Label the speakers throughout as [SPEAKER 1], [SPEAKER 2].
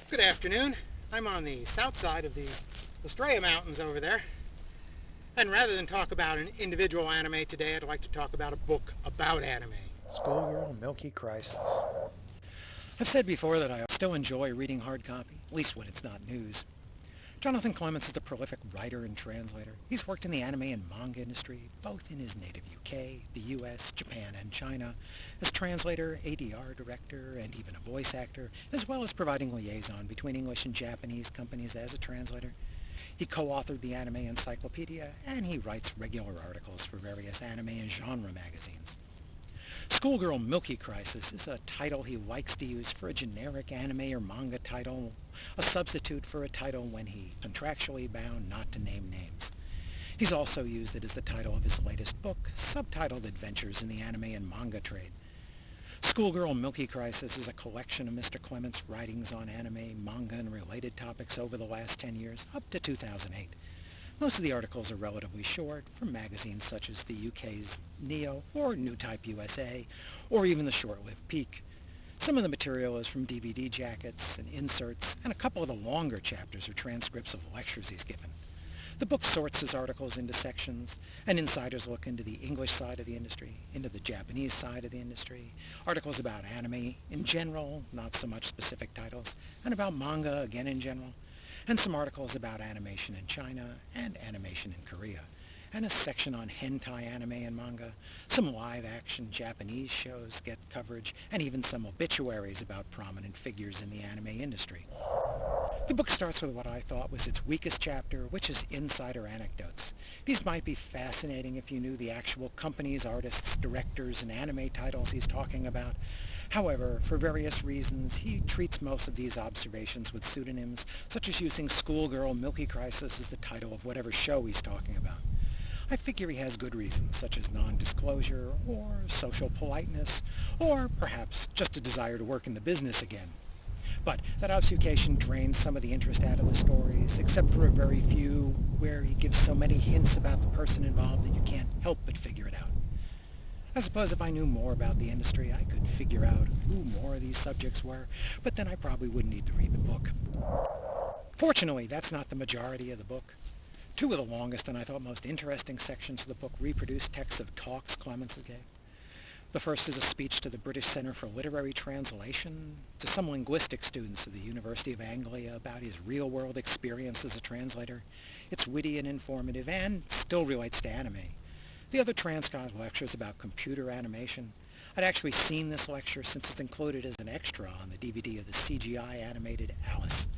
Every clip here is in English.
[SPEAKER 1] Good afternoon. I'm on the south side of the Estrella Mountains over there. And rather than talk about an individual anime today, I'd like to talk about a book about anime.
[SPEAKER 2] Schoolgirl Milky Crisis.
[SPEAKER 1] I've said before that I still enjoy reading hard copy, at least when it's not news. Jonathan Clements is a prolific writer and translator. He's worked in the anime and manga industry, both in his native UK, the US, Japan, and China, as translator, ADR director, and even a voice actor, as well as providing liaison between English and Japanese companies as a translator. He co-authored the Anime Encyclopedia, and he writes regular articles for various anime and genre magazines. Schoolgirl Milky Crisis is a title he likes to use for a generic anime or manga title, a substitute for a title when he contractually bound not to name names. He's also used it as the title of his latest book, subtitled Adventures in the Anime and Manga Trade. Schoolgirl Milky Crisis is a collection of Mr. Clements' writings on anime, manga, and related topics over the last 10 years, up to 2008. Most of the articles are relatively short, from magazines such as the UK's Neo or New Type USA, or even the short-lived Peak. Some of the material is from DVD jackets and inserts, and a couple of the longer chapters are transcripts of lectures he's given. The book sorts his articles into sections. An insider's look into the English side of the industry, into the Japanese side of the industry, articles about anime in general, not so much specific titles, and about manga again in general, and some articles about animation in China and animation in Korea, and a section on hentai anime and manga. Some live-action Japanese shows get coverage, and even some obituaries about prominent figures in the anime industry. The book starts with what I thought was its weakest chapter, which is insider anecdotes. These might be fascinating if you knew the actual companies, artists, directors, and anime titles he's talking about. However, for various reasons, he treats most of these observations with pseudonyms, such as using Schoolgirl Milky Crisis as the title of whatever show he's talking about. I figure he has good reasons, such as non-disclosure, or social politeness, or perhaps just a desire to work in the business again. But that obfuscation drains some of the interest out of the stories, except for a very few where he gives so many hints about the person involved that you can't help but figure it out. I suppose if I knew more about the industry, I could figure out who more of these subjects were, but then I probably wouldn't need to read the book. Fortunately, that's not the majority of the book. Two of the longest and I thought most interesting sections of the book reproduce texts of talks Clements gave. The first is a speech to the British Centre for Literary Translation, to some linguistics students at the University of Anglia about his real-world experience as a translator. It's witty and informative and still relates to anime. The other transcribed lecture is about computer animation. I'd actually seen this lecture since it's included as an extra on the DVD of the CGI animated Alice.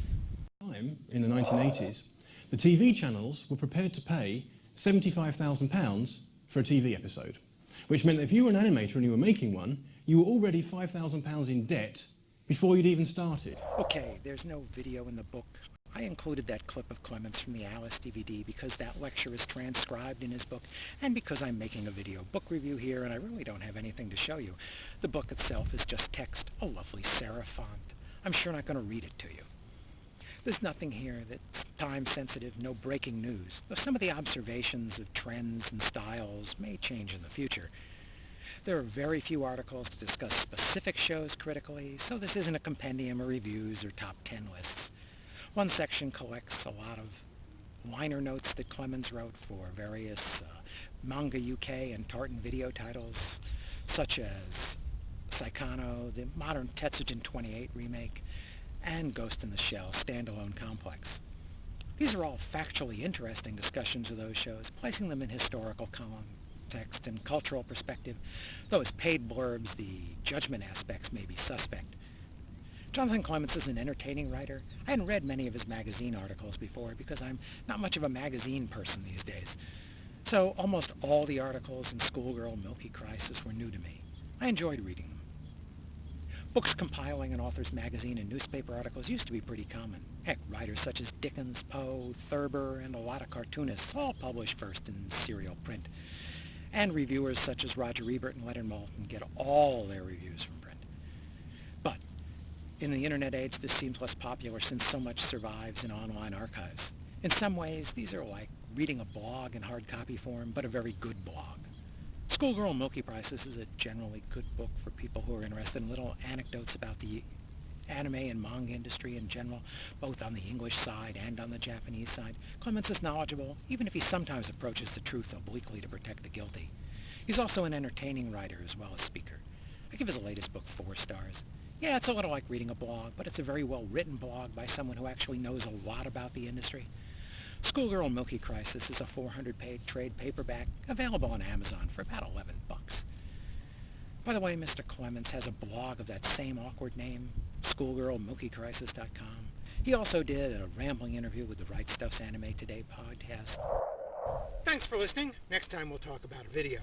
[SPEAKER 3] In the 1980s, the TV channels were prepared to pay £75,000 for a TV episode, which meant that if you were an animator and you were making one, you were already £5,000 in debt before you'd even started.
[SPEAKER 1] Okay, there's no video in the book. I included that clip of Clements from the Alice DVD because that lecture is transcribed in his book, and because I'm making a video book review here and I really don't have anything to show you. The book itself is just text, a lovely serif font. I'm sure not going to read it to you. There's nothing here that's time-sensitive, no breaking news, though some of the observations of trends and styles may change in the future. There are very few articles to discuss specific shows critically, so this isn't a compendium of reviews or top 10 lists. One section collects a lot of liner notes that Clements wrote for various Manga UK and Tartan video titles, such as Saikano, the modern Tetsujin 28 remake, and Ghost in the Shell standalone complex. These are all factually interesting discussions of those shows, placing them in historical context and cultural perspective, though as paid blurbs, the judgment aspects may be suspect. Jonathan Clements is an entertaining writer. I hadn't read many of his magazine articles before because I'm not much of a magazine person these days. So almost all the articles in Schoolgirl Milky Crisis were new to me. I enjoyed reading them. Books compiling an author's magazine and newspaper articles used to be pretty common. Heck, writers such as Dickens, Poe, Thurber, and a lot of cartoonists all published first in serial print. And reviewers such as Roger Ebert and Leonard Maltin get all their reviews from print. But in the internet age, this seems less popular since so much survives in online archives. In some ways, these are like reading a blog in hard copy form, but a very good blog. Schoolgirl Milky Crisis is a generally good book for people who are interested in little anecdotes about the anime and manga industry in general, both on the English side and on the Japanese side. Clements is knowledgeable, even if he sometimes approaches the truth obliquely to protect the guilty. He's also an entertaining writer as well as speaker. I give his latest book 4 stars. Yeah, it's a little like reading a blog, but it's a very well-written blog by someone who actually knows a lot about the industry. Schoolgirl Milky Crisis is a 400-page trade paperback available on Amazon for about $11. By the way, Mr. Clements has a blog of that same awkward name, schoolgirlmilkycrisis.com. He also did a rambling interview with the Right Stuff's Anime Today podcast.
[SPEAKER 2] Thanks for listening. Next time we'll talk about a video.